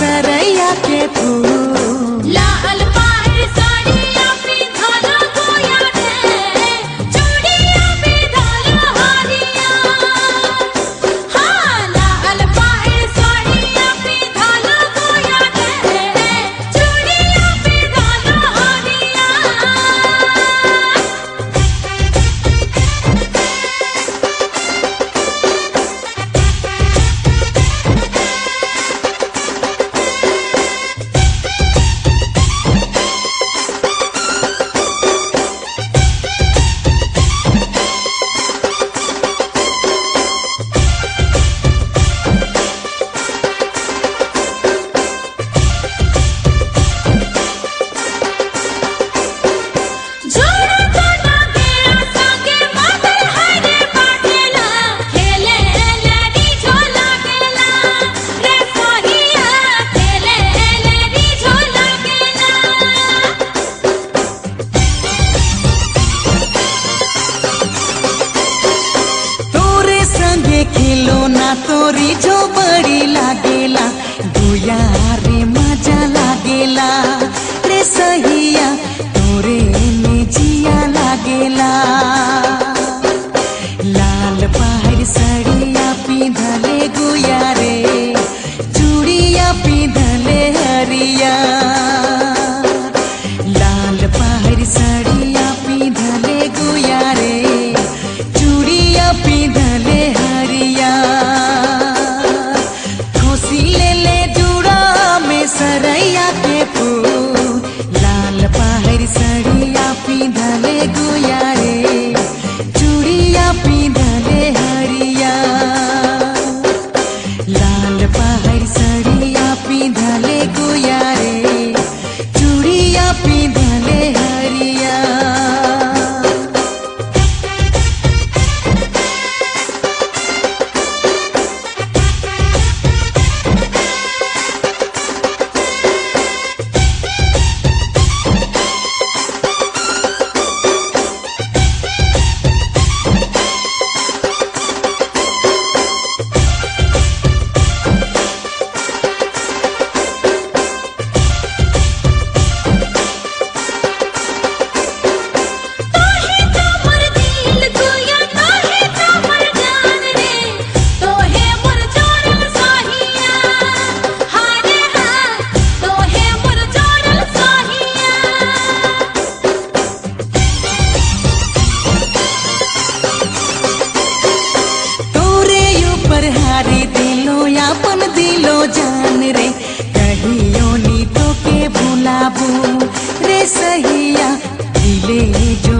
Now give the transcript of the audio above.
सरैया के फूल। लाल पाड़ साड़िया पिंधाला गोया रे, चूड़िया पिंधाला हारिया। हाँ लाल पाड़ साड़िया पिंधाला गोया रे, चूड़िया पिंधाला हारिया। खिलौना तोरी जो बड़ी लागेला, गुया रे मजा लागेला रे सहिया तोरे में जिया लागेला। लाल पहाड़ सड़िया पिंधले गुया रे, चूड़िया पिंधले हरिया। लाल पहाड़ सड़िया पिंधले गुया रे, चूड़िया पिंधले हरिया। खुशी ले ले जुड़ा में सरैया के फूल। लाल पहाड़ सड़िया पिंधले गुया रे, चूड़िया पिंधले हरिया। लाल पहाड़ सड़िया पिंधले गुया रे, चूड़िया पिंधले हरिया। हारी दिलो यापन दिलो जान रे, कहियो नी तो के भुलाबू रे सहिया दिले जो